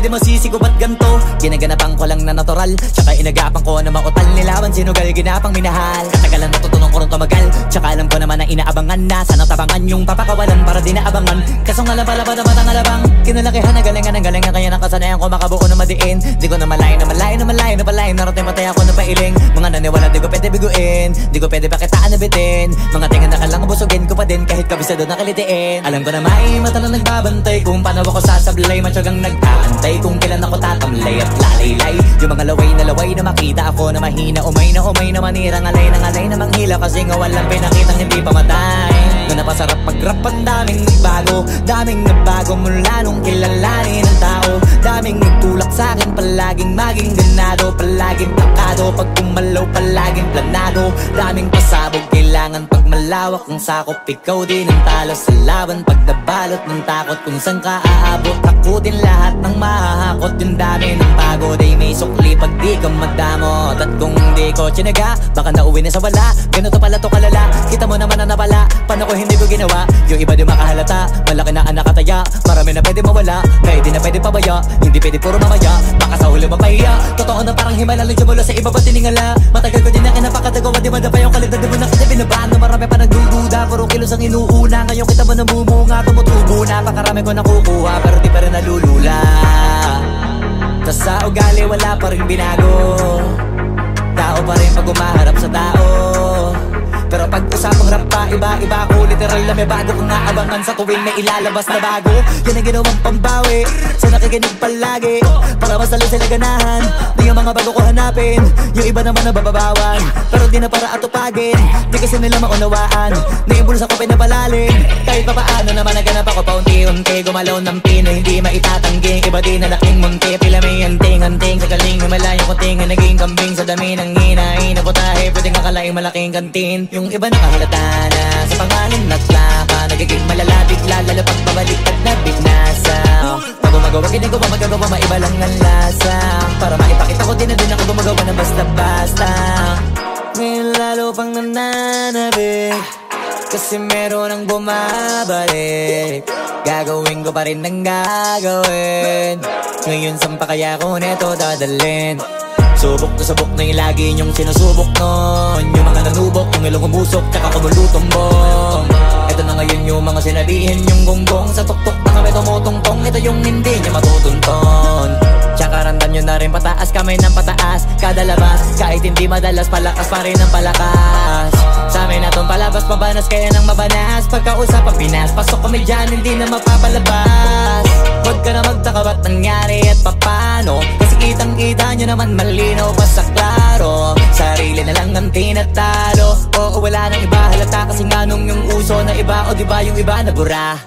pwede masisi ko ba't ganto? Ginaganapan ko lang na natural, tsaka inagapan ko na mautal. Nilawan sinugal, ginapang minahal. Katagalan natutunan ko rin tumagal, tsaka alam ko naman na inaabangan na. Sana tabangan yung papakawalan para di naabangan. Kaso nga lang pala ba naman ang alabang kinalakihan na galingan ng galingan. Kaya nakasanayan ko makabuo na madiin. Di ko na malayo na malayo na malayo na palayo. Narating matay ako na pailing. Mga naniwala di ko pwede biguin, di ko pwede pakitaan na bitin. Mga tingan na kalang busugin ko pa din kahit kabisado na kalitiin. Alam ko na may mata na nagbabantay kung paano ako sasablay. Matyagang nag-aantay kung kailan ako tatamlay at lalaylay. Yung mga laway na makita ako na mahina. Umay na manirang alay na manghila. Kasi nga walang pinakitang hindi pamatay. Na napasarap mag-rap ang daming nagbago mula nung kilalanin ang tao. Daming nagtulak sa'kin, palaging maging ganado. Palaging plakado, pag kumalaw palaging planado. Daming pasabog, kailangan pag malawak ang sakop. Ikaw din ang talo sa laban pag nabalot ng takot. Kung saan ka aabot, takutin lahat ng mahahakot. Yung dami ng pagod ay may sukli pag di ka madamot. At kung di ko tsinaga, baka nauwi na sa wala. Ganito pala to kalala, kita mo naman na napala. Paano ko hindi ko ginawa, yung iba di makahalata. Malaki na anak kataya, marami na pwede mawala. Kaya di na pwede pabaya, hindi pwede puro mamaya. Baka sa huli mapahiya, totoo na parang himala lang mula sa iba ba tiningala. Matagal ko din na kinapakatagawa, di madapa yung kalidad. Di mo na kita binabaan na marami pa nagdududa. Puro kilos ang inuuna, ngayon kita mo namumunga. Tumutubo na, pakarami ko nakukuha, pero di pa rin nalulula. Tas sa ugali wala pa rin binago. Tao pa rin pag umaharap sa tao. Pero pag usapang rap pa, iba ko literal na may bago kong naabangan sa tuwing may ilalabas na bago. Yan ang ginawang pambawi sa nakikinig palagi, para masalo sila ganahan. Di yung mga bago ko hanapin, yung iba naman nabababawan. Pero di na para atupagin, di kasi nila maunawaan. Naimbulsa ko pinapalalim, kahit pa paano naman naganap ako paunti-unti. Gumalaw ng pino, hindi maitatanggi. Iba di na laking munti, pila may anting-anting. Sa galing may malayong kuting, naging kambing sa dami ng hinahin. Naputahe, pwedeng akalaing malaking kantin. Yung iba nakahalata na sa pangalan at plaka. Nagiging malalapit lalo pag babaliktad na binasa. Pag gumagawa, ginagawa, magagawa, maiba lang ang lasa. Para maipakita ko din na din ako gumagawa na basta-basta. Ngayon lalo pang nananabik, kasi meron ang bumabalik. Gagawin ko pa rin ang gagawin. Ngayon saan pa kaya ko neto dadalhin? Subok na yung lagi niyong sinusubok nun. Yung mga nanubok, yung ilong umusok, tsaka kumulutong bong. Ito na ngayon yung mga sinabihin yung gonggong. Sa tuktok na kami tumutungtong, ito yung hindi niya matutunton. Tsaka randan nyo na rin pataas, kamay ng pataas. Kada labas, kahit hindi madalas, palakas pa rin ang palakas. Sa amin na tong palabas, mabanas kaya nang mabanas. Pagkausap ang Pinas, pasok kami dyan, hindi na mapapalabas. Huwag ka na magtaka ba't nangyari at papano, kasi kitang-kita nyo naman malinaw pa sa klaro. Sarili na lang ang tinatalo, oo wala nang iba halata. Kasi nga nung yung uso na iba, o diba yung iba na bura.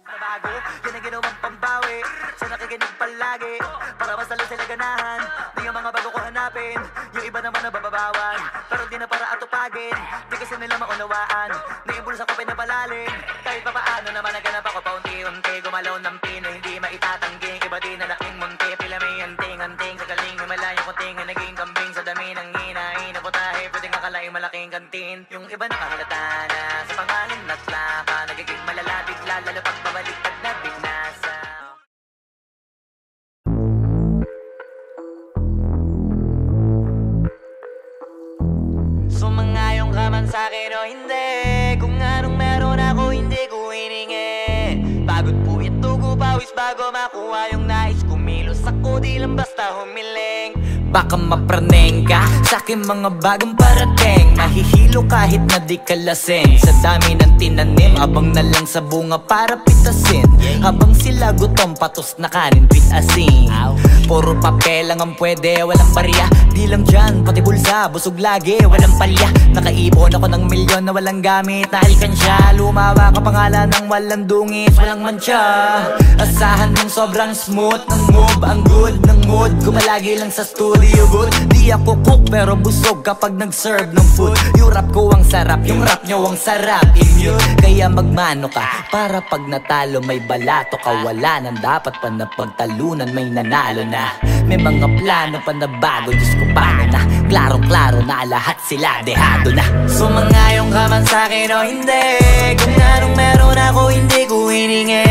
Nabago, yan ang ginawang pambawi sa nakikinig palagi, para masalo sila ganahan. Di yung mga bago ko hanapin, yung iba naman nabababawan. Pero di na para atupagin, di kasi nila maunawaan. Naimbulsa ko pinapalalim, kahit pa paano naman naganap ako paunti-unti. Gumalaw ng pino, hindi maitatanggi. Iba di na laking munti, pila may anting-anting. Sa galing may malayong kuting, naging kambing sa dami ng hinahin. Naputahe, pwedeng akalaing malaking kantin. Yung iba nakahalata na sa pangalan at plaka. Nagiging malalapit lalo pag babaliktad na binasa. Sumangayong ka man sa'kin o hindi, kung anong meron ako hindi ko hiningi. Pagod po itugo pawis bago makuha yung nais. Kumilos ako di lang basta humiling. Baka mapraneng ka sa'kin mga bagong parating. Mahihilo kahit na di ka lasing. Sa dami ng tinanim, abang na lang sa bunga para pitasin. Habang sila gutom, patos na kanin with asin. Puro papel lang ang pwede, walang barya. Di lang dyan, pati bulsa, busog lagi, walang palya. Nakaipon ako ng milyon na walang gamit na alkansya. Lumawa ka pangalan ng walang dungis, walang mancha. Asahan ng sobrang smooth ng move, ang good ng mood. Gumalagi lang sa studio, palibot. Di ako cook pero busog kapag nag-serve ng food. Yung rap ko ang sarap, yung rap nyo ang sarap, immune. Kaya magmano ka para pag natalo may balato ka. Wala nang dapat pa na pagtalunan, may nanalo na. May mga plano pa na bago, Diyos ko paano na. Klarong-klaro na lahat sila dehado na. Sumangayong ka man sa'kin o hindi, kung anong meron ako hindi ko hiningi.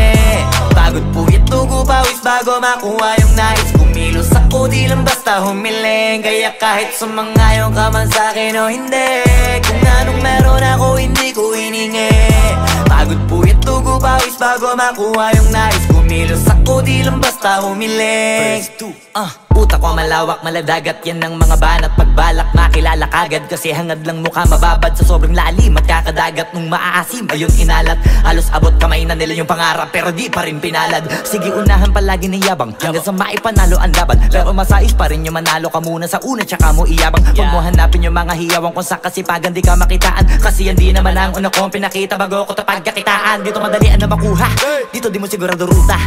Pagod puyat tugo pawis bago makuha yung nais. Kumilos ako di lang basta humiling. Kaya kahit sumangayong ka man sa'kin o hindi, kung anong meron ako hindi ko hiningi. Pagod puyat tugo pawis bago makuha yung nais. Kumilos ako di lang basta humiling. Utak ko malawak, maladagat, yan ang mga banat. Pagbalak makilala kagad, kasi hangad lang mukha mababad sa sobrang lalim at kakadagat. Nung maaasim, ayun inalat. Halos abot kamay na nila yung pangarap, pero di pa rin pinalad. Sige unahan palagi ng yabang, hanggang sa maipanalo ang laban. Pero masais pa rin yung manalo ka muna sa una, tsaka mo iyabang. Huwag mo hanapin yung mga hiyawang kung sa kasipagan di ka makitaan. Kasi yan di naman ang una kong pinakita bago ko tapagkakitaan. Dito madalian na makuha, dito di mo sigurado ruta.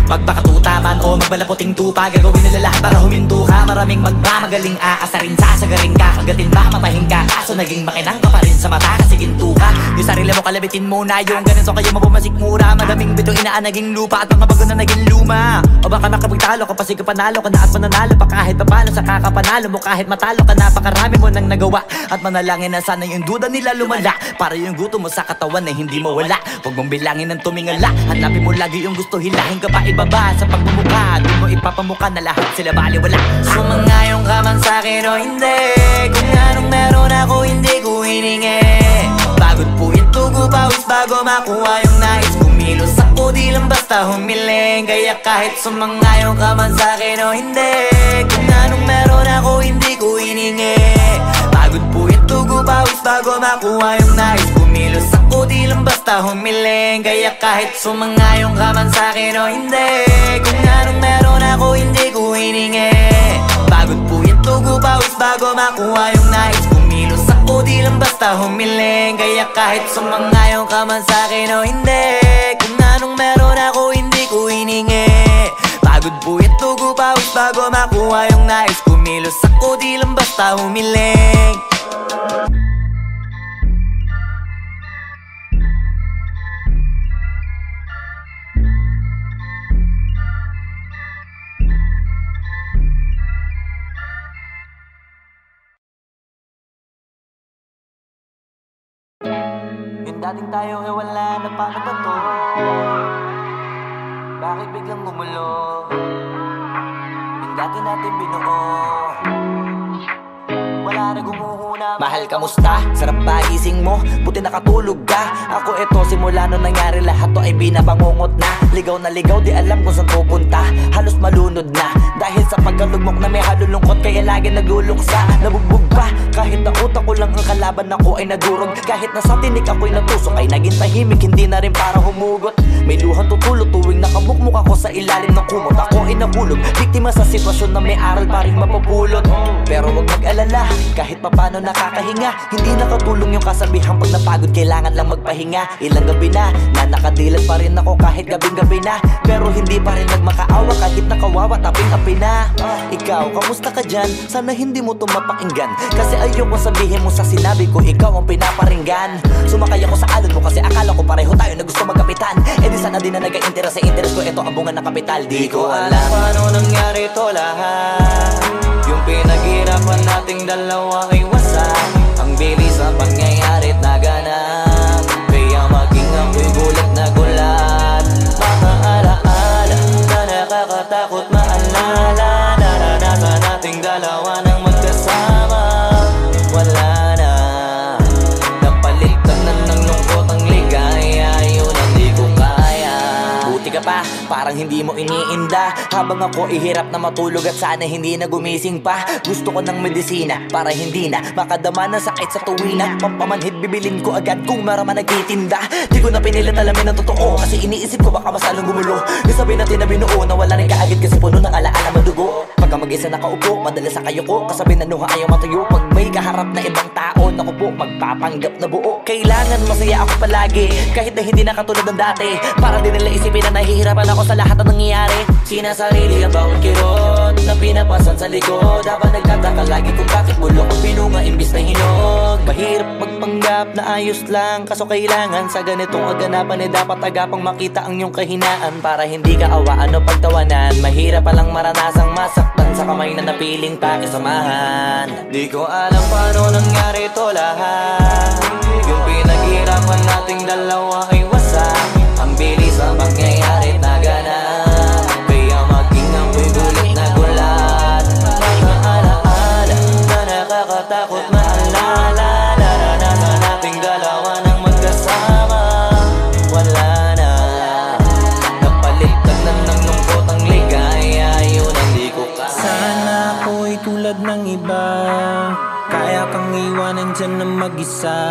Magpakatuta man o magbalaputing tupa, gagawin nila lahat para huminto ka. Maraming magmamagaling aasarin, sasagarin ka, kagatin ba matahin ka. Kaso naging makinang ka pa rin sa mata kasi ginto ka. Yung sarili mo kalabitin muna, yung ganito kayo mabumasik mura. Madaming bito inaan naging lupa at mga bago na naging luma. O baka makapagtalo ka pa sige panalo ka na at mananalo pa kahit papano sa kakapanalo mo. Kahit matalo ka napakarami mo nang nagawa. At manalangin na sana yung duda nila lumala, para yung gutom mo sa katawan na hindi mawala. Huwag mong bilangin ng tumingala, hanapin mo lagi yung gusto, hilahin ka pa ibaba. Sa pagmumukha, di mo ipapamuka na lahat sila baliwala. Sumangayong ka man sa'kin o hindi, kung anong meron ako hindi ko hiningi. Pagod puyat tugo pawis bago makuha yung nais. Kumilos ako di lang basta humiling. Kaya kahit sumangayong ka man sa'kin o hindi, kung anong meron ako hindi ko hiningi. Pagod puyat tugo pawis bago makuha yung nais. Kumilos ako di lang basta humiling. Kaya kahit sumangayong ka man sa'kin o hindi, kung anong meron ako hindi ko hiningi. Pagod puyat tugo pawis bago makuha yung nais. Kumilos ako di lang basta humiling. Kaya kahit sumangayong ka man sa'kin o hindi, kung anong meron ako hindi ko hiningi. Pagod puyat tugo pawis bago makuha yung nais. Kumilos ako di lang basta humiling. Yung dating tayo wala na, paano ba to? Bakit biglang gumulo? Yung dati natin binuo, wala na gumuhuna. Mahal, kamusta? Sarap ba gising mo? Buti nakatulog ka. Ako eto, simula nung nangyari lahat to ay binabangungot na. Ligaw na ligaw, di alam kung saan pupunta. Halos malunod na dahil sa pagkalugmok na may halulungkot. Kaya lagi nagluluksa, nabugbog pa. Kahit na utak ko lang ang kalaban, ako ay nagurog. Kahit na sa tinik ako'y natusok, ay naging tahimik, hindi na rin para humugot. May luhan tutulo tuwing nakabukmuk ako sa ilalim ng kumot. Ako ay nahulog, biktima sa sitwasyon na may aral pa rin mapupulot. Pero wag mag-alala, kahit papano nakakahinga. Hindi nakatulong yung kasabihang pag napagod kailangan lang magpahinga. Ilang gabi na nakadilat pa rin ako kahit gabing-gabi na. Pero hindi pa rin nagmakaawa kahit nakawawa taping-api na. Ikaw, kamusta ka dyan? Sana hindi mo to mapakinggan, kasi ayoko sabihin mo sa sinabi ko ikaw ang pinaparinggan. Sumakay ako sa alon mo kasi akala ko pareho tayo na gusto magkapitan. Eh di sana din na nag-interest sa interest ko, ito ang bunga ng kapital. Di ko alam paano nangyari to lahat. Yung pinaghirapan nating dalawa ay wasak. Ang bilis ang pangyayari't naganap, kaya maging ako'y gulat na gulat. Mga alaala na nakakatakot maalala. Naranasan nating dalawa ng magkasama. Wala na, napalitan na ng lungkot ang ligaya. Yun ang di ko kaya. Buti ka pa, parang hindi mo iniinda. Habang ako ihirap na matulog at sana hindi na gumising pa. Gusto ko ng medisina para hindi na makadama ng sakit sa tuwina. Pampamanhid bibilin ko agad kung marama nagtitinda. Di ko na pinilit alamin ang totoo, kasi iniisip ko baka mas lalong gumulo. Yung sabi natin na binuo na wala rin kaagad kasi puno ng alaala madugo. Pagka mag-isa nakaupo, madalas sa kayo ko, kasabi na nuha ayaw matuyo. Pag may kaharap na ibang tao, naku po, magpapanggap na buo. Kailangan masaya ako palagi, kahit na hindi na katulad ng dati. Para din nila isipin na nahihirapan ako sa lahat ng nangyayari. Sinasarili ang bawat kirot, kulot na pinapasan sa likod. Habang nagtataka lagi kung bakit bulok ang pinunga imbis na hinog. Mahirap magpanggap na ayos lang, kaso kailangan sa ganitong kaganapan dapat agapang makita ang iyong kahinaan para hindi ka awaan o pagtawanan. Mahirap palang maranasang masaktan sa kamay na napiling pakisamahan. Di ko alam paano nangyari ito lahat. Yung pinaghirapan nating dalawa ay wasak. Ang bilis ang pangyayari na ganap, kaya maging ako'y gulit na gulat. Mga alaala na nakakatakot maalala, naranasan nating dalawa ng magkasama. Wala na, napalitan na ng lungkot ang ligaya. Yun ang di ko kaya. Sana ako'y tulad ng iba, kaya kang iwanan dyan ng mag-isa.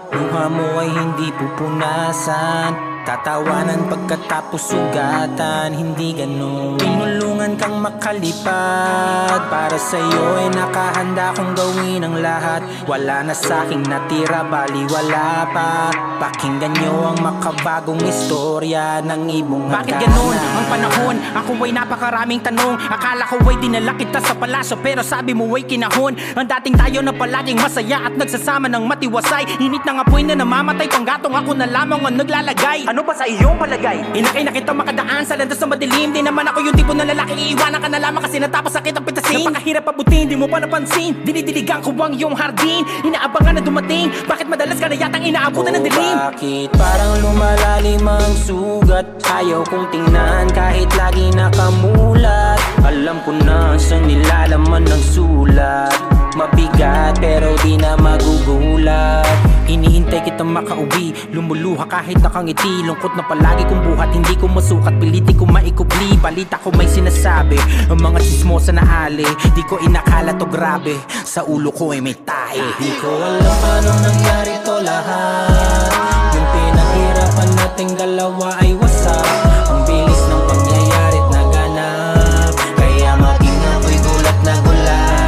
Luha mo ay hindi pupunasan, tatawanan pagkatapos sugatan. Hindi ganon, tinulungan kang makalipad. Para sa'yo ay nakahanda kong gawin ang lahat. Wala na sa'king natira, baliwala pa. Pakinggan nyo ang makabagong istorya ng ibong hagdanan. Bakit ganon ang panahon? Ako ay napakaraming tanong. Akala ko ay dinala kita sa palaso, pero sabi mo ay kinahon. Ang dating tayo na palaging masaya at nagsasama ng matiwasay. Init ng apoy na namamatay, panggatong ako na lamang ang naglalagay. Ano ba sa iyong palagay? Inakay na kita makadaan sa landas na madilim. Di naman ako yung tipo na lalaki, iiwanan ka na lamang kasi natapos sakit ang pitasin. Napakahirap pabutin, di mo pa napansin. Dinidiligan ko ang iyong hardin, inaabangan na dumating. Bakit madalas ka na yatang inaabutan ng dilim? Bakit parang lumalalim ang sugat? Ayaw kong tingnan kahit lagi nakamulat. Alam ko na sa nilalaman ng sulat. Mabigat pero di na magugulat. Hinihintay kitang makauwi, lumuluha kahit nakangiti. Lungkot na palagi kong buhat, hindi ko masukat. Piliti ko maikubli, balita ko may sinasabi. Ang mga chismosa na ali, di ko inakala to grabe. Sa ulo ko ay may tahi. Di ko alam paano nangyari to lahat. Yung pinaghirapan nating dalawa ay wasak. Ang bilis ng pangyayari't naganap, kaya maging ako'y gulat na gulat.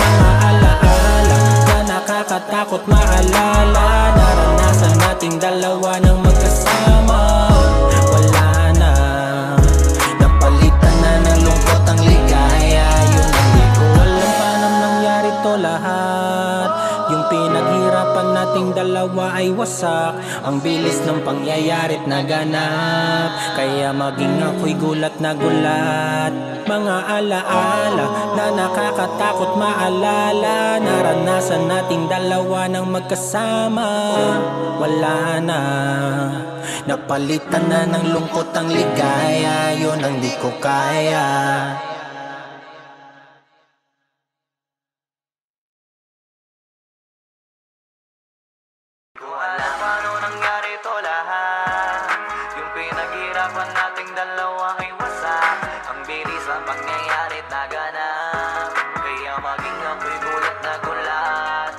Mga alaala na nakakatakot maalala, naranasan nating dalawa ng magkasama. Wala na, napalitan na ng lungkot ang ligaya. Yun ang di ko alam paano nangyari to lahat. Yung pinaghirapan nating dalawa ay wasak. Ang bilis ng pangyayari't naganap, kaya maging ako'y gulat na gulat. Mga alaala na nakakatakot maalala, naranasan nating dalawa ng magkasama. Wala na, napalitan na ng lungkot ang ligaya. Yun ang di ko kaya. Alam paano nangyari to lahat. Yung pinaghirapan nating dalawa ay wasak. Ang bilis ang pangyayarit naganap, kaya maging ako'y gulat na gulat.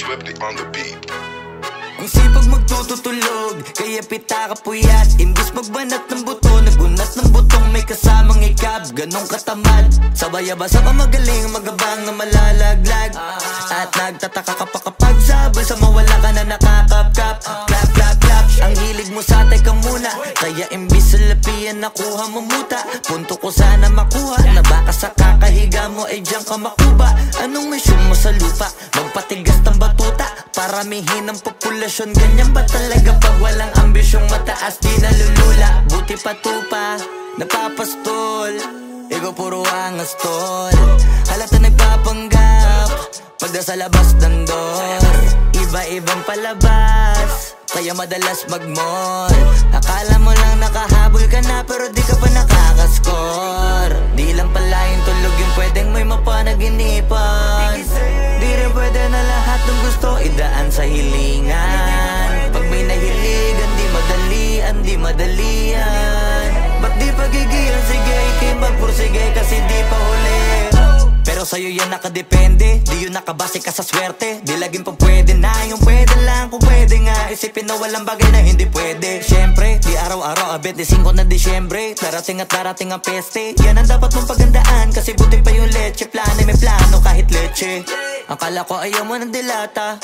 Flipped on the beat. Ang sipag magtututulog, kaya pita ka puyat. Imbis magbanat ng buto, nagunat ng butong may kasamang ikab. Ganong katamad, sabay-abasa ka magaling, magabang na malalaglag. At nagtataka ka pa kapag sabay sa mawala ka na nakakapkap. Clap, clap, clap, ang hilig mo sa teka muna, kaya imbis sa lapian nakuha mo muta. Punto ko sana makuha, na baka sa kakahiga mo ay diyan ka makuba. Anong mission mo sa lupa? Magpatigas ng batuta, paramihin ang populasyon. Ganyan ba talaga pag walang ambisyong mataas di nalulula? Buti patupa, napapastol, ikaw puro angas tol. Halata nagpapanggap, pagda sa labas ng door. Iba-ibang palabas, kaya madalas mag-mall. Akala mo lang nakahabol ka na, pero di ka pa nakakascore. Di lang pala yung tulog yung pwedeng may mapanaginipan. Di rin pwede na lahat ng gusto idaan sa hilingan. Pag may nahiligan, di madalian, di madalian. magigilan, sige, ikipagpursige kasi di pa huli. Pero sa'yo yan nakadepende, di yun nakabase ka sa swerte. Di laging pa pwede na, yung pwede lang kung pwede nga. Isipin na walang bagay na hindi pwede. Siyempre, di araw-araw, 25 na Disyembre. Darating at darating ang peste, yan ang dapat mong pagandaan. Kasi buti pa yung leche, plano may plano kahit leche. Akala ko ayaw mo ng dilata,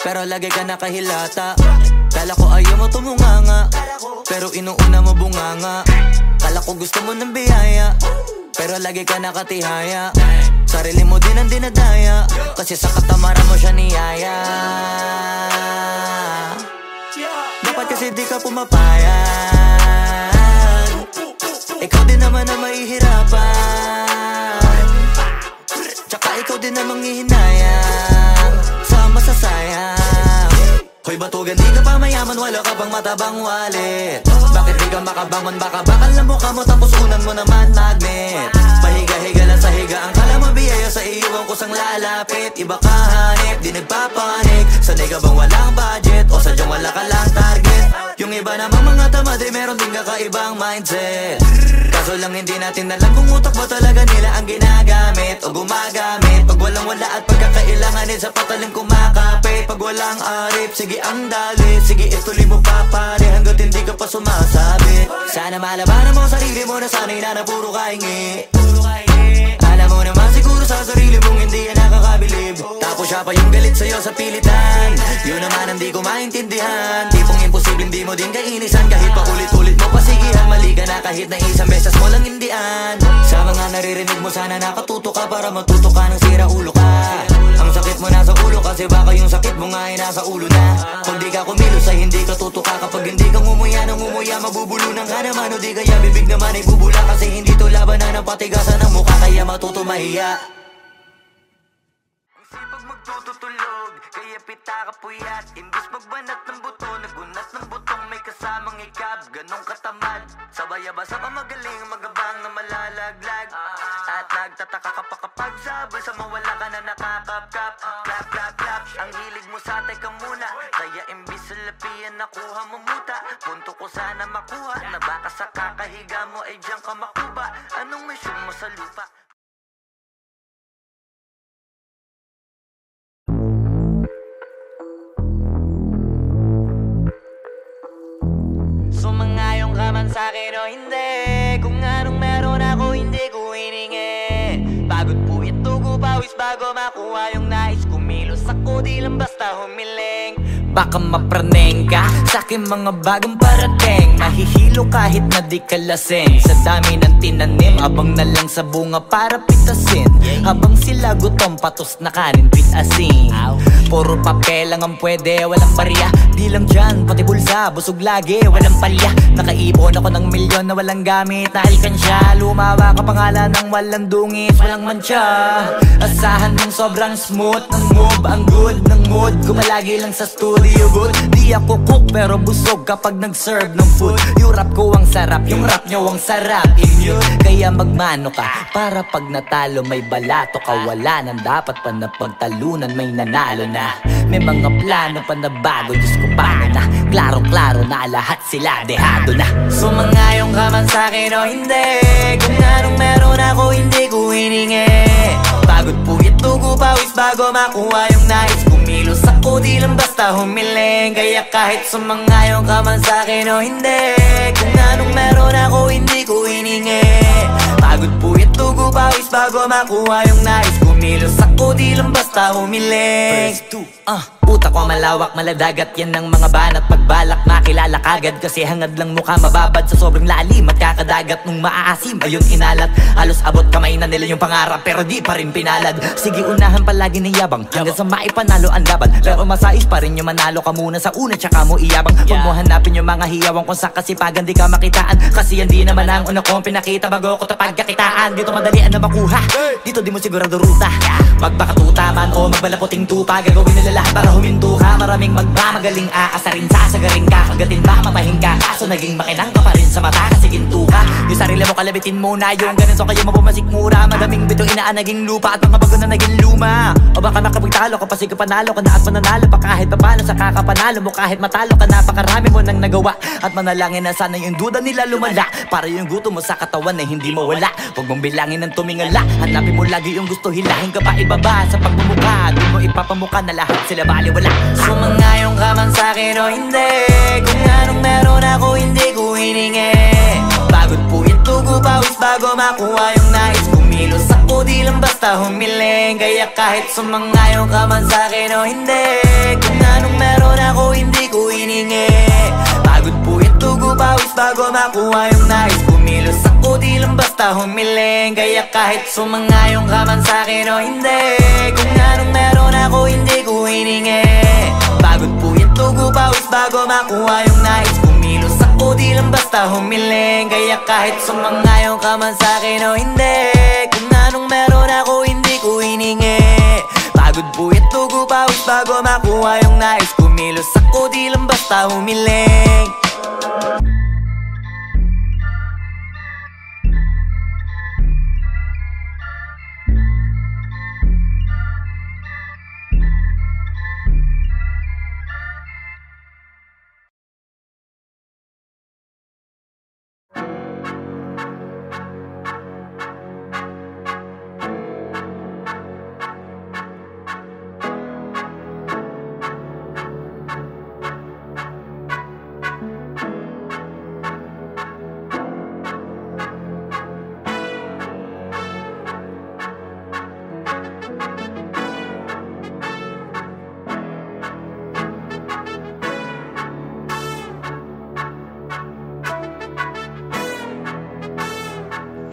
pero lagi ka nakahilata. Kala ko ayaw mo tumunganga, pero inuuna mo bunganga. Kala ko gusto mo ng biyaya, pero lagi ka nakatihaya. Sarili mo din ang dinadaya, kasi sa katamaran mo siya niyaya. Dapat kasi di ka pumapayag, ikaw din naman ang mahihirapan. Tsaka ikaw din ang manghihinayang sa masasayang. Hoy batugan, di ka pa mayaman, wala ka pang matabang wallet. Bakit di ka makabangon, baka bakal na mukha mo tapos unan mo naman magnet. Pahiga-higa lang sa higa, ang kala mo biyaya sa iyo ang kusang lalapit. Iba ka hanip, di nagpapanik. Sanay ka bang walang budget o sadyang wala ka lang target? Yung iba namang mga tamad ay meron din kakaibang mindset. Kaso lang hindi natin alam kung utak ba talaga nila ang ginagamit o gumagamit. Pag walang wala at pagkakailanganin sa patalim kumakapit. Pag walang arip, sige ang dali, sige ituloy mo pa pare hanggat hindi ka pa sumasabit. Sana malabanan mo sarili mo na sanay na puro kahingi. Alam mo naman siguro sa sarili mong hindi yan nakakabilib. Tapos siya pa yung galit sa'yo sa pilitan. Yun naman ang di ko maintindihan. Tipong imposible hindi mo din kainisan. Kahit pa ulit-ulit mo pasigihan, mali ka na kahit na isang beses mo lang hindian. Sa mga naririnig mo sana nakatuto ka para matuto ka ng sira ulo ka. Ang sakit mo nasa ulo kasi baka yung sakit mo nga ay nasa ulo na. Pag di ka kumilos ay hindi ka tutuka. Kapag hindi ka ngumuya ng ngumuya, mabubulunan ka naman. O di kaya bibig naman ay bubula. Kasi hindi to labanan ng patigasan ng mukha, kaya matuto mahiya. Ang sipag magtututulog, kaya pita ka puyat. Imbis magbanat ng buto, nagunat ng butong may kasamang ikab. Ganong katamad, sabay-abasa ka magaling, magabang na malalaglag. At nagtataka ka pa kapag sabay sa mawala ka na nakakapkap. Clap, clap, clap, ang hilig mo sa teka muna. Kaya imbis sa lapian nakuha mo muta. Punto ko sana makuha, na baka sa kakahiga mo ay diyan ka makuba. Anong mission mo sa lupa? Sumangayong ka man sa'kin o hindi, kung anong meron ako hindi ko hiningi. Pagod po ito ko pawis bago makuha yung nais. Kumilos ako di lang basta humiling. Baka mapraneng ka sa'kin mga bagong parating. Mahihilo kahit na di ka lasing. Sa dami ng tinanim, abang na lang sa bunga para pitasin. Habang sila gutom, patos na kanin, pitasin. Puro papel lang ang pwede, walang barya. Di lang dyan, pati bulsa, busog lagi, walang palya. Nakaipon ako ng milyon na walang gamit na alkansya. Lumawa ka pangalan ng walang dungis, walang mancha. Asahan mong sobrang smooth ng move, ang good ng mood. Gumalagi lang sa studio good. Di ako cook pero busog kapag nag-serve ng food. Yung rap ko ang sarap, yung rap nyo ang sarap. Immune, kaya magmano ka para pag natalo may balato ka. Wala nang dapat pa na pagtalunan, may nanalo na. May mga plano pa na bago, Diyos ko paano na. Klarong-klaro na lahat sila dehado na. Sumangayong ka man sa'kin o hindi, kung anong meron ako hindi ko hiningi. Pagod po ito ko pawis bago makuha yung nais. Kumilos ako di lang basta humiling. Kaya kahit sumangayong ka man sa'kin o hindi, kung anong meron ako hindi ko hiningi. Pagod po ito ko pawis bago makuha yung nais. Kumilos ako di lang basta humiling. Utak ko malawak, maladagat, yan ang mga banat. Pagbalak makilala kagad, kasi hangad lang mukha mababad sa sobrang lalim at kakadagat nung maaasim. Ayun inalat, halos abot kamay na nila yung pangarap pero di pa rin pinalad. Sige unahan palagi ng yabang hanggang sa maipanalo ang laban. Pero masais pa rin yung manalo ka muna sa una tsaka mo iyabang. Huwag mo hanapin yung mga hiyawang kung sa kasipagan di ka makitaan. Kasi yan di naman ang una kong pinakita bago ko tapagkakitaan. Dito madalian na makuha, dito di mo sigurado ruta. Magpakatuta man o magbalaputing tupa, gagawin nila lahat para huminto. ginto ka, maraming magmamagaling aasarin, sasagarin ka, kagatin ba, matahin ka. Kaso naging makinang ka pa rin sa mata kasi ginto ka. Yung sarili mo kalabitin muna, yung ganito kayo mapumasik mura. Madaming bito inaan naging lupa at mga bago na naging luma. O baka makapagtalo ka pa, sige panalo ka na at mananalo pa kahit papano sa kakapanalo mo. Kahit matalo ka, napakarami mo nang nagawa. At manalangin na sana yung duda nila lumala, para yung gutom mo sa katawan ay hindi mawala. Huwag mong bilangin ng tumingala, hanapin mo lagi yung gusto, hilahin ka pa ibaba. Sa pagmumukha, di mo ipapamuka na lahat sila baliwala. Sumangayong ka man sa'kin o hindi, kung anong meron ako hindi ko hiningi. Pagod po ito, pawis bago makuha yung nais. Kumilos ako, di lang basta humiling. Kaya kahit sumangayong ka man sa'kin o hindi, kung anong meron ako hindi ko hiningi. Pagod po ito, pawis bago makuha yung nais. Kumilos ako, di lang basta humiling. Kaya kahit sumangayong ka man sa'kin o hindi, kung anong meron ako hindi ko hiningi. Pagod po ito, pawis bago makuha yung nais. Kumilos ako, di lang basta humiling. Kaya kahit sumangayong ka man sa'kin o hindi, kung anong meron ako hindi ko hiningi. Pagod po ito, pawis bago makuha yung nais. Kumilos ako, di lang basta humiling.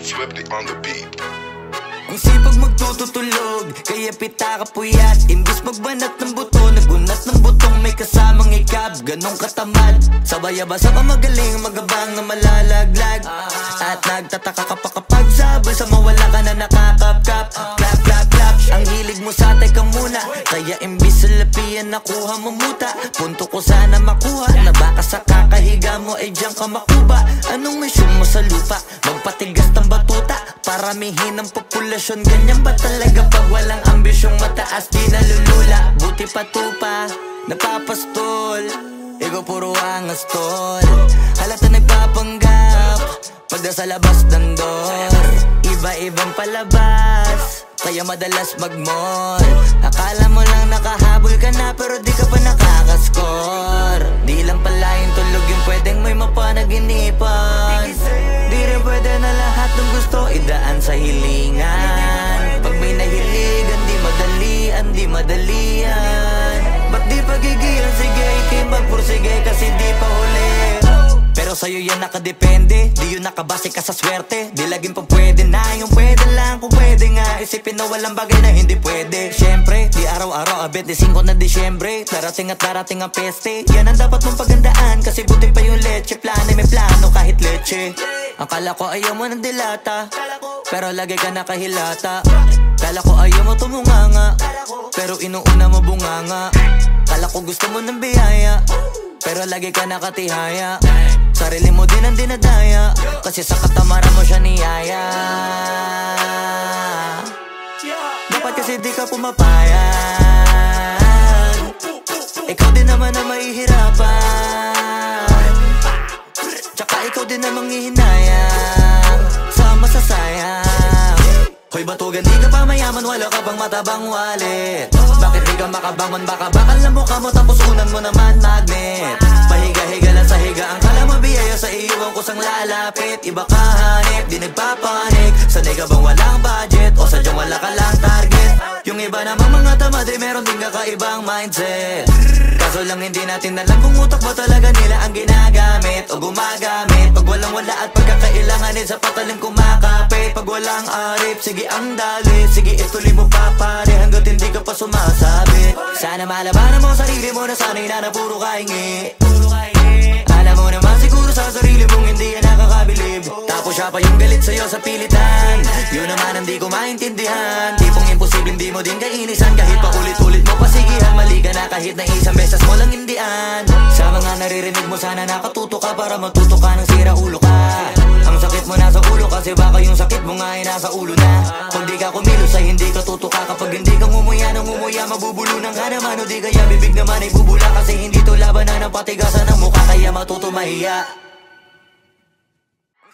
Swifty on the beat. Ang sipag magtututulog, kaya pita ka puyat. Imbis magbanat ng buto, nagunat ng butong may kasamang ikab. Ganong katamad, sabay-abasa ka magaling, magabang na malalaglag. At nagtataka ka pa kapag sabay sa mawala ka na nakakapkap. Clap, clap, clap, ang hilig mo sa teka muna. Kaya imbis sa lapian nakuha mo muta. Punto ko sana makuha, na baka sa kakahiga mo ay diyan ka makuba. Anong mission mo sa lupa? Magpatigas ng batuta, paramihin ang populasyon. Ganyan ba talaga pag walang ambisyong mataas di nalulula? Buti pa tupa, napapastol, ikaw puro angas tol. Halata nagpapanggap, pagda sa labas ng door. Iba-ibang palabas, kaya madalas mag-mall. Akala mo lang nakahabol ka na, pero di ka pa nakakascore. Di lang pala yung tulog yung pwedeng may mapanaginipan. Di rin pwede na lahat ng gusto idaan sa hilingan. Pag may nahiligan, di madalian. Ba't di pagigilan, sige ikipagpursige kasi di pa huli. Pero sa'yo yan nakadepende, di yun nakabase ka sa swerte. Di laging pa pwede na, yung pwede lang kung pwede nga. Isipin na walang bagay na hindi pwede. Siyempre, di araw-araw, 25 na Disyembre. Darating at darating ang peste, yan ang dapat mong pagandaan. Kasi buti pa yung leche, plano may plano kahit leche. Akala ko ayaw mo ng dilata, pero lagi ka nakahilata. Kala ko ayaw mo tumunganga, pero inuuna mo bunganga. Kala ko gusto mo ng biyaya, pero lagi ka nakatihaya. Sarili mo din ang dinadaya, kasi sa katamaran mo siya niyaya. Dapat kasi di ka pumapayag, ikaw din naman ang mahihirapan. Tsaka ikaw din namang hihinayang sa masasayang. Hoy batugan, di ka pa mayaman, wala ka bang matabang wallet? Bakit di ka makabangon, baka bakal na mukha mo tapos unan mo naman magnet. Pahiga-higa lang sa higa, ang kala mo biyaya sa iyo ang kusang lalapit. Iba ka hanip, di nagpapanik. Sanay ka bang walang budget o sadyang wala ka lang target? Yung iba namang mga tamad ay meron din kakaibang mindset. Kaso lang hindi natin alam kung utak ba talaga nila ang ginagamit o gumagamit. Pag walang wala at pagkakailanganin sa patalim kumakapit. Pag walang arip, sige ang dali, sige ituloy mo pa pare hanggat hindi ka pa sumasabi. Sana malabanan mo sarili mo na sana'y na puro kahingi. Alam mo naman siguro sa sarili mong hindi yan nakakabilib. Tapos siya pa yung galit sa'yo sa pilitan. Yun naman ang di ko maintindihan. Tipong imposible hindi mo din kainisan, kahit pa ulit-ulit mo pasigihan. Mali ka na kahit kahit na isang beses mo lang hindian. Sa mga naririnig mo sana nakatuto ka para matuto ka ng sira ulo ka. Ang sakit mo nasa ulo kasi baka yung sakit mo nga ay nasa ulo na. Pag di ka kumilos ay hindi ka tutuka. Kapag hindi ka ngumuya ng ngumuya mabubulunan ka naman. O di kaya bibig naman ay bubula kasi hindi to labanan ng patigasan ng mukha kaya matuto mahiya.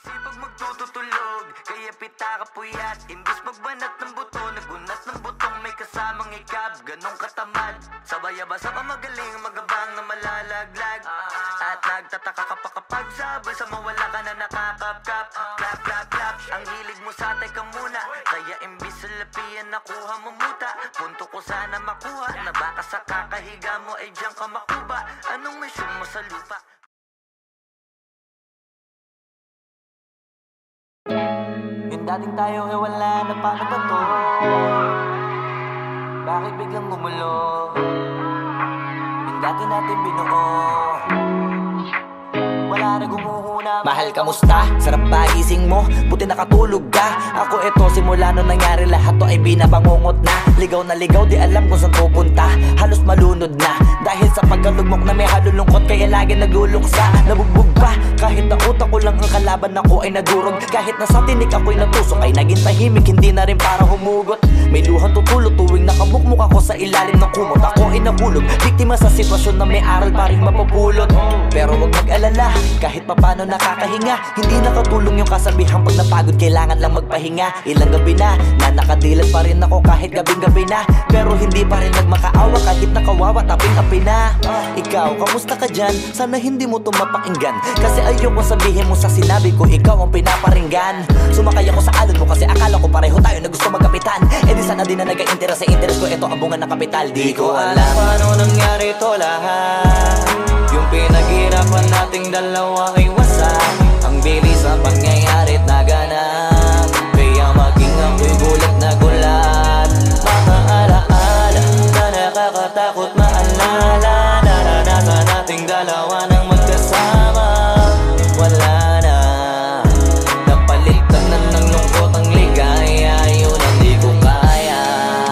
Sipag magtututulog, kaya pita ka puyat. Imbis magbanat ng buto, nagunat ng butong may kasamang ikab. Ganong katamad, sabay-abasa pa magaling, magabang na malalaglag. At nagtataka ka pa kapag sabay sa mawala ka na nakakapkap. Clap, clap, clap, ang hilig mo sa teka muna. Kaya imbis sa lapian nakuha mo muta. Punto ko sana makuha, na baka sa kakahiga mo ay diyan ka makuba. Anong mission mo sa lupa? Yung dating tayo ay wala na paano ba to? Bakit biglang gumulo? Yung dati natin binuo wala na gumuhuna. Mahal, kamusta? Sarap ba gising mo? Buti nakatulog ka. Ako eto, simula nung nangyari lahat to ay binabangungot na. Ligaw na ligaw, di alam kung saan pupunta. Halos malunod na dahil sa pagkalugmok na may halulungkot. Kaya lagi nagluluksa, nabugbog pa. Kahit na utak ko lang ang kalaban ako ay nagurog. Kahit na sa tinik ako'y natusok ay naging tahimik. Hindi na rin para humugot. May luhang tutulo tuwing nakabukmuk ako sa ilalim ng kumot. Ako ay nahulog, biktima sa sitwasyon na may aral pa rin mapupulot. Pero wag mag-alala, kahit papano nakakahinga. Hindi nakatulong yung kasabihang pag napagod kailangan lang magpahinga. Ilang gabi na nakadilat pa rin ako kahit gabing-gabi na. Pero hindi pa rin nagmakaawa kahit nakawawa taping-api na. Ikaw, kamusta ka dyan? Sana hindi mo to mapakinggan kasi ayoko sabihin mo sa sinabi ko ikaw ang pinaparinggan. Sumakay ako sa alon mo kasi akala ko pareho tayo na gusto magkapitan. E di sana din na nag-interes sa interes ko, ito ang bunga ng kapital. Di ko alam paano nangyari to lahat. Yung pinaghirapan nating dalawa ay wasak. Ang bilis ang pangyayari't naganap. Kaya maging ako'y gulat na gulat. Mga alaala na nakakatakot maalala. Naranasan nating dalawa ng magkasama. Wala na, napalitan na ng lungkot ang ligaya. Yun ang di ko kaya.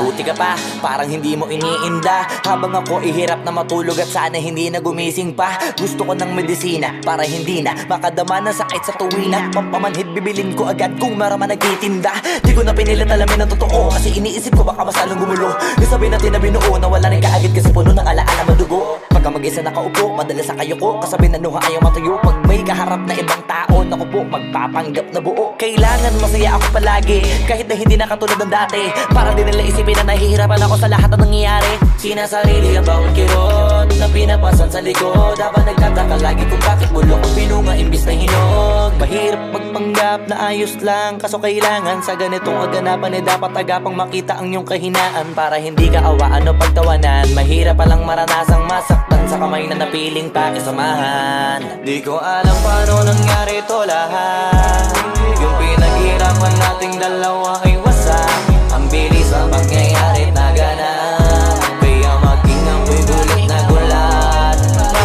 Buti ka pa, parang hindi mo iniinda. Habang ako ihirap na matulog at sana hindi na gumising pa. Gusto ko ng medisina para hindi na makadama ng sakit sa tuwina. Pampamanhid bibilin ko agad kung marama nagtitinda. Di ko na pinilit alamin ang totoo kasi iniisip ko baka mas lalong gumulo. Isabi natin na binuo na wala rin kaagad kasi puno ng alaala madugo. Pagka mag-isa nakaupo, madalas sa kayo ko kasabi na nuha ayaw matuyo. Pag may kaharap na ibang tao, naku po, magpapanggap na buo. Kailangan masaya ako palagi kahit na hindi na katulad ng dati. Para din nila isipin na nahihirapan ako sa lahat ng nangyayari. Sinasarili ang bawat kirot na pinapasan sa likod. Habang nagtataka lagi kung bakit bulok ang pinunga imbis na hinog. Mahirap magpanggap na ayos lang, kaso kailangan sa ganitong kaganapan dapat agapang makita ang iyong kahinaan. Para hindi ka awaan o pagtawanan. Mahirap palang maranasang masaktan sa kamay na napiling pakisamahan. Di ko alam paano nangyari to lahat. Yung pinaghirapan nating dalawa ay wasak. Ang bilis ang pangyayari naganap. Kaya maging ako'y gulat na gulat.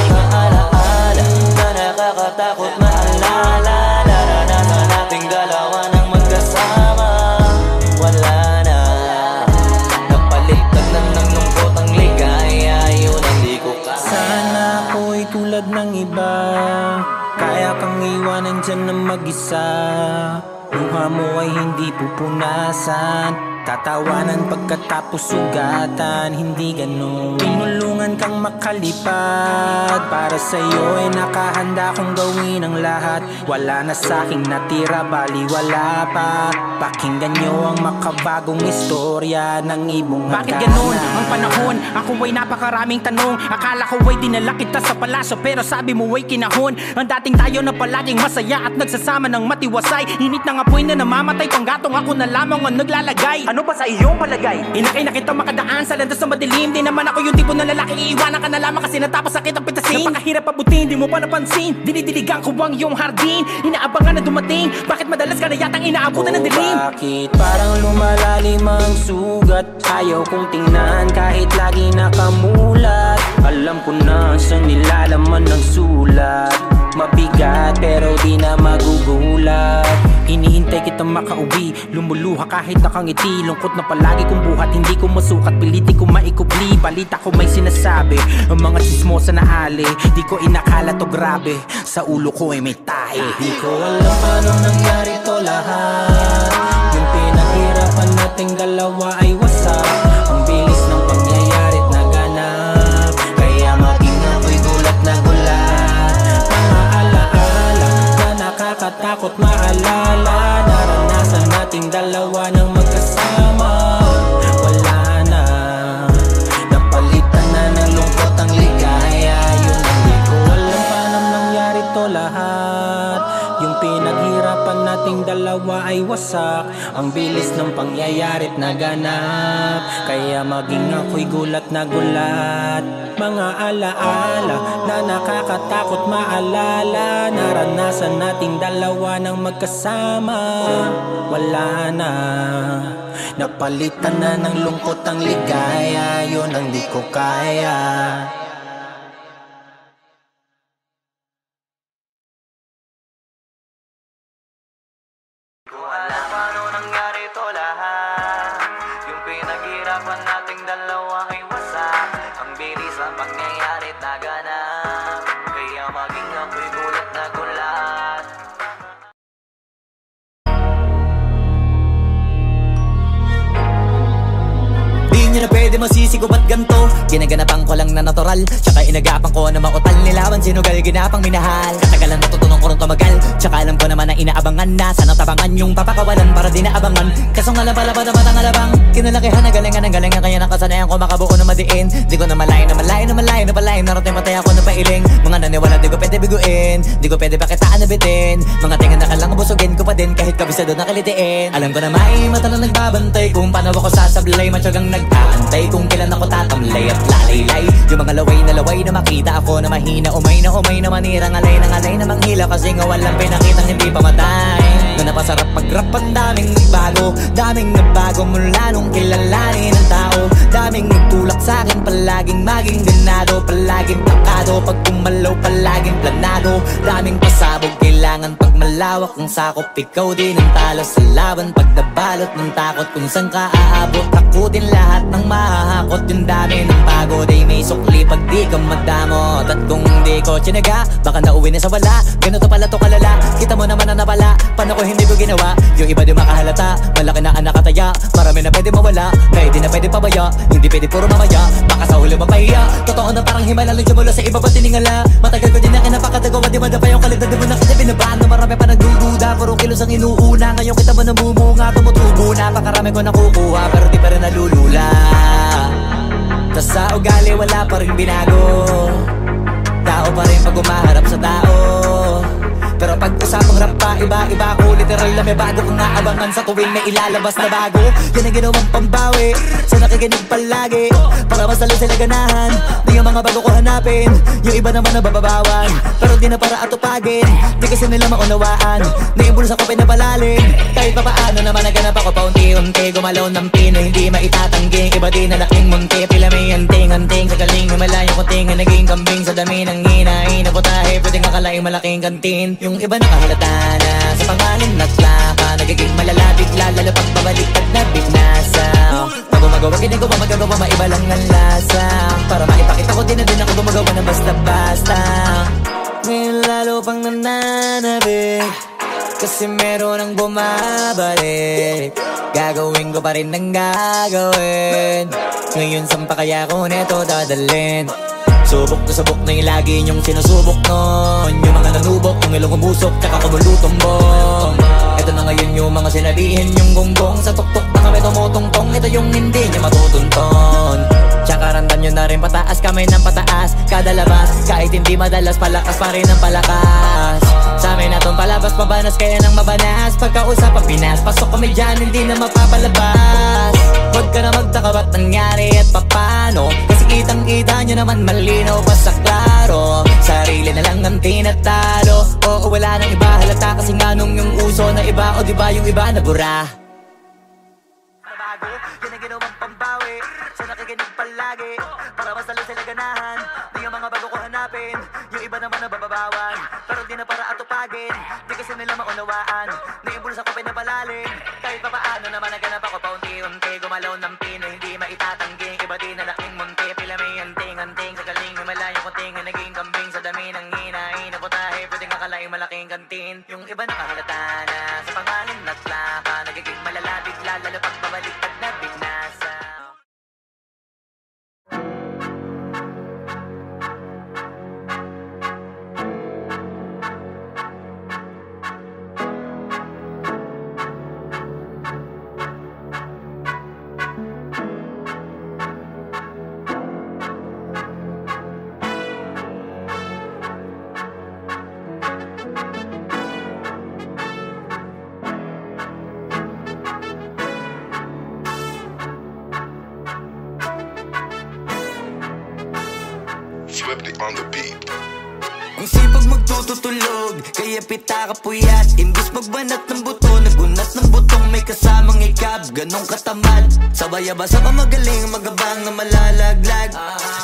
Mga alaala na nakakatakot maalala. Naranasan nating dalawa ng magkasama. Wala na, napalitan na ng lungkot ang ligaya. Yun ang di ko kaya. Sana ako'y tulad ng iba, kaya kang iwanan dyan na mag-isa. Luha mo ay hindi pupunasan, tatawanan pagkatapos sugatan. Hindi ganon, tinulungan kang makalipad. Para sa'yo ay nakahanda kong gawin ang lahat. Wala na sa'king natira, baliwala pa. Pakinggan nyo ang makabagong istorya ng ibong hagana. Bakit ganun ang panahon? Ako ay napakaraming tanong. Akala ko ay dinala kita sa palaso, pero sabi mo ay kinahon. Ang dating tayo na palaging masaya at nagsasama ng matiwasay. Init ng apoy na namamatay, panggatong ako na lamang ang naglalagay. Ano ba sa iyong palagay? Inakay na kita makadaan sa landas na madilim. Di naman ako yung tipo ng lalaki, iiwanan ka na lamang kasi natapos sakit ang pitasin. Napakahirap pabutin, di mo pa napansin. Dinidiligan ko ang iyong hardin. Inaabangan na dumating. Bakit madalas ka na yatang inaabutan ng dilim? Bakit parang lumalalim ang sugat? Ayaw kong tingnan kahit lagi nakamulat. Alam ko na sa nilalaman ng sulat. Mabigat pero di na magugulat. Hinihintay hintay kita makauwi. Lumuluha kahit nakangiti, lungkot na palagi kong buhat. Hindi ko masukat, pilitin ko maikubli. Balita ko may sinasabi, ang mga chismosa na ali. Di ko inakala to grabe, sa ulo ko ay may tae. Di ko alam paano nangyari to lahat. Yung pinaghirapan nating dalawa ay wasak. Ang bilis ng pangyayari't naganap, kaya maging ako'y gulat na gulat. Mga alaala na nakakatakot maalala, naranasan nating dalawa ng magkasama. Wala na, napalitan na ng lungkot ang ligaya. Yun ang di ko alam paano nangyari to lahat. Yung pinaghirapan nating dalawa ay wasak. Ang bilis ng pangyayari't naganap, kaya maging ako'y gulat na gulat. Mga alaala na nakakatakot maalala, naranasan nating dalawa ng magkasama. Wala na, napalitan na ng lungkot ang ligaya. Yun ang di ko kaya. Alam paano nangyari to lahat. Yung pinaghirapan nating dalawa ay wasak. Ang bilis ang pangyayari't naganap, kaya maging ako'y gulat na gulat. Di nyo na pwede masisigo ba't ganto? Ginaganapan ko lang na natural, tsaka inagapan ko na mautal nilawan, sinugal ginapang minahal. Katagalan natutunan ko rin tumagal, tsaka alam ko naman na inaabangan na sana tabangan yung papakawalan para di naabangan. Kaso nga lang pala pa naman ang alabang kinalakihan na galingan ng galingan, kaya nakasanayan ko makabuo na madiin. Di ko na malayo na malayo na malayo na palayo, narating matay ako na pailing. Mga naniwala di ko pwede biguin, di ko pwede pakitaan na bitin. Mga tingan na kalang busugin ko pa din kahit kabisado na kalitiin. Alam ko na may mata na nagbabantay kung paano ako sasablay, matyagang nag-aantay kung kailan ako tatamlay at lalaylay. Yung mga laway na makita ako na mahina, umay na manirang alay na manghila, kasi nga walang pinakitang hindi pamatay. Na napasarap mag-rap, ang daming nagbago mula nung kilalanin ang tao. Daming nagtulak sa'kin, palaging maging ganado, palaging plakado, pag kumalaw palaging planado. Daming pasabog, kailangan pag malawak ang sakop, ikaw din ang talo sa laban. Pag nabalot ng takot kung saan ka aabot, takutin lahat ng mahahakot. Yung dami ng pagod ay may sukli pag di ka madamot. At kung di ko tsinaga, baka nauwi na sa wala. Ganito pala to kalala, kita mo naman na napala. Paano ko hindi ko ginawa? Yung iba di makahalata, malaki na anak kataya. Marami na pwede mawala, kaya di na pwede pabaya. Hindi pwede puro mamaya, baka sa huli mapahiya. Totoo na parang himala lang mula sa iba ba tiningala. Matagal ko din na kinapakatagawa, di madapa yung kalidad. Di mo na kita binabaan na marami pa nagdududa, puro kilos ang inuuna. Ngayon kita mo namumunga, tumutubo na. Pakarami ko nakukuha, pero di pa rin nalulula. Tas sa ugali wala pa rin binago, tao pa rin pag umaharap sa tao. Pero pag usapang rap pa, iba-iba ko. Literal na may bago kong naabangan sa tuwing may ilalabas na bago. Yan ang ginawang pambawi sa nakikinig palagi, para masalo sila ganahan. Di yung mga bago ko hanapin, yung iba naman nabababawan, pero di na para atupagin. Di kasi nila maunawaan, naimbulsa ko pinapalalim. Kahit pa paano naman naganap ako paunti-unti, gumalaw ng pino, hindi maitatanggi. Iba din na laking munti, pila may hanting-hanting. Sa galing may malayong kunting, naging kambing sa dami ng hinahin. Naputahe, pwedeng akalaing malaking kantin. Yung iba nakahalata na sa pangalan at plaka, nagiging malalapit lalo pag babaliktad na binasa. Pag gumagawa, ginagawa, magagawa, maiba lang ang lasa. Para maipakita ko din na din ako gumagawa na basta-basta. Ngayon lalo pang nananabik, kasi meron ang bumabalik. Gagawin ko pa rin ang gagawin. Ngayon saan pa kaya ko neto dadalhin? Subok na subok na yung lagi niyong sinusubok nun. Yung mga nanubok, yung ilong umusok, tsaka kumulutong bong. Ito na ngayon yung mga sinabihin yung gonggong. Sa tuktok na kami tumutungtong, ito yung hindi niya matutunton. Tsaka randan nyo na rin pataas, kamay ng pataas. Kada labas, kahit hindi madalas, palakas pa rin ang palakas. Sa amin natong palabas, mabanas kaya nang mabanas. Pagkausap ang Pinas, pasok kami dyan, hindi na mapapalabas. Huwag ka na magtaka ba't nangyari at papano, kasi kitang-kita nyo naman malinaw pa sa klaro. Sarili na lang ang tinatalo, oo wala nang iba halata, kasi nga nung yung uso na iba, o diba yung iba na bura. Nabago, yan ang ginawang pambawi sa nakikinig palagi, para masalo sila ganahan. Di yung mga bago ko hanapin, yung iba naman nabababawan, pero di na para atupagin. Di kasi nila maunawaan, naimbulsa ko pinapala mamahalin. Kahit pa paano naman naganap ako paunti-unti. Gumalaw ng pino, hindi maitatanggi. Iba din na laking munti, pila may anting-anting. Sa galing, malayo kunting, naging kambing. Sa dami ng hinahin, naputahe, pwedeng akalaing malaking kantin. Yung iba nakahalata na sa pangalan at laka. Nagiging malalapit, lalo pag babalik at nabinasa. Swifty on the beat. Ang sipag magtututulog, kaya pita ka puyat. Imbis magbanat ng buto, nagunat ng butong may kasamang ikab. Ganong katamad, sabay-abasa ka magaling, magabang na malalaglag.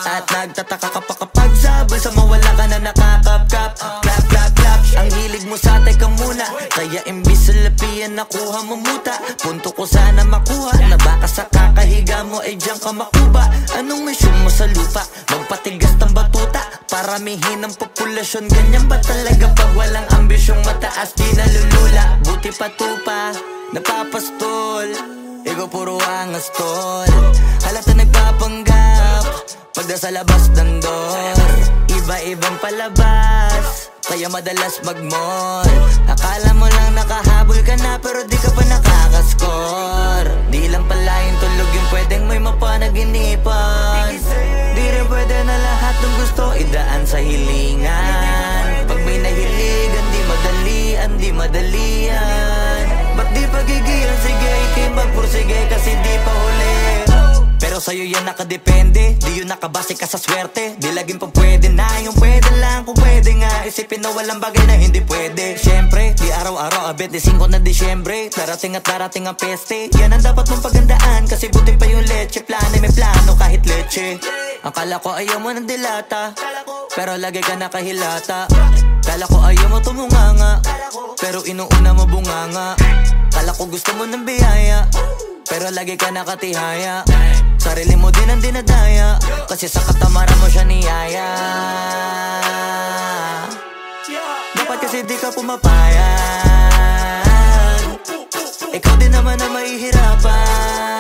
At nagtataka ka pa kapag sabay sa mawala ka na nakakapkap. Clap, clap, clap, ang hilig mo sa teka muna. Kaya imbis sa lapian nakuha mo muta. Punto ko sana makuha, na baka sa kakahiga mo ay diyan ka makuba. Anong mission mo sa lupa? Magpatigas ng batuta, paramihin ang populasyon. Ganyan ba talaga pag walang ambisyong mataas? Di nalulula, buti patupa, napapastol. Ikaw puro angas tol, halata nagpapanggap pag nasa labas ng door. Iba-ibang palabas, kaya madalas mag-mall. Akala mo lang nakahabol ka na, pero di ka pa nakakascore. Di lang pala yung tulog yung pwedeng may mapanaginipan. Di rin pwede na lahat ng gusto idaan sa hilingan. Pag may nahiligan, di madalian. Ba't di pagigilan? Sige, ikay magpursige kasi di pa huli. Pero sa'yo yan nakadepende, di yun nakabase ka sa swerte. Di laging pa pwede na, yung pwede lang kung pwede nga. Isipin na walang bagay na hindi pwede. Siyempre, di araw-araw, 25 na Disyembre. Darating at darating ang peste, yan ang dapat mong pagandaan. Kasi buti pa yung leche, plano may plano kahit leche. Akala ko ayaw mo ng dilata, pero lagi ka nakahilata. Kala ko ayaw mo tumunganga, pero inuuna mo bunganga. Kala ko gusto mo ng biyaya, pero lagi ka nakatihaya. Sarili mo din ang dinadaya, kasi sa katamaran mo siya niyaya. Dapat kasi di ka pumapayag, ikaw din naman ang mahihirapan.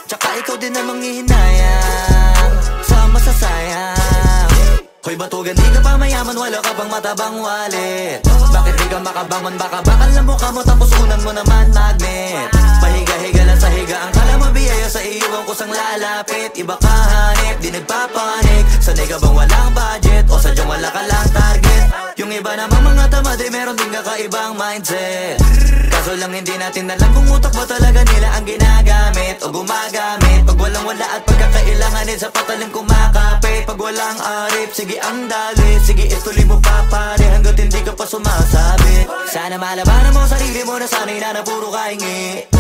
Tsaka ikaw din namang hihinayang sa masasayang. Hoy batugan, di ka pa mayaman, wala ka pang matabang wallet. Bakit di ka makabangon? Baka bakal na mukha mo tapos unan mo naman magnet. Pahiga-higa lang sa higa, ang kala mabiyaya sa iyo ang kusang lalapit. Iba ka hanip, di nagpapanik. Sanay ka bang walang budget o sadyang wala ka lang target? Yung iba namang mga tamad ay meron din kakaibang mindset. Kaso lang hindi natin alam kung utak ba talaga nila ang ginagamit o gumagamit. Pag walang wala at pagkakailanganin sa patalim kumakapit. Pag walang arip, sige ang dali, sige ituloy mo pa pare hanggat hindi ka pa sumasabit. Sana malabanan mo sarili mo na sanay na puro kahingi.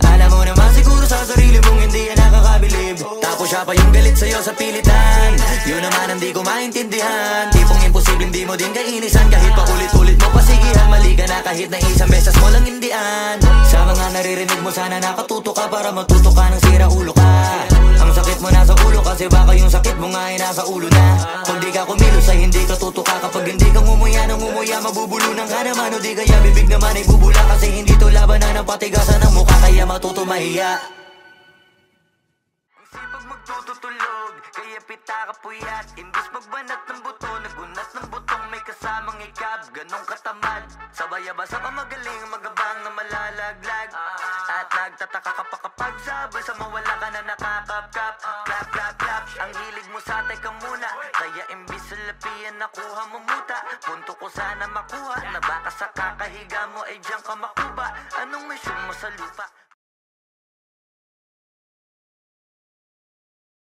Alam mo naman siguro sa sarili mong hindi yan nakakabilib. Tapos siya pa yung galit sa'yo sa pilitan. Yun naman ang di ko maintindihan. Tipong imposible hindi mo din kainisan. Kahit pa ulit-ulit mo pasigihan, mali ka na kahit na isang beses mo lang hindian. Sa mga naririnig mo sana nakatuto ka para matuto ka ng sira ulo ka. Ang sakit mo nasa ulo kasi baka yung sakit mo nga ay nasa ulo na. Pag di ka kumilos ay hindi ka tutuka. Kapag hindi ka ngumuya ng ngumuya, mabubulunan ka naman. O di kaya bibig naman ay bubula. Kasi hindi to labanan ng patigasan ng mukha, kaya matuto mahiya. Ang sipag magtututulog, kaya pita ka puyat. Imbis magbanat ng buto, nagunat ng butong may kasamang ikab. Ganong katamad, sabay-abasa ka magaling, magabang na malalaglag. At nagtataka ka pa kapag sabay sa mawala ka na nakakapkap. Clap, clap, clap, ang hilig mo sa teka muna. Kaya imbis sa lapian nakuha mo muta. Punto ko sana makuha, na baka sa kakahiga mo ay diyan ka makuba. Anong mission mo sa lupa?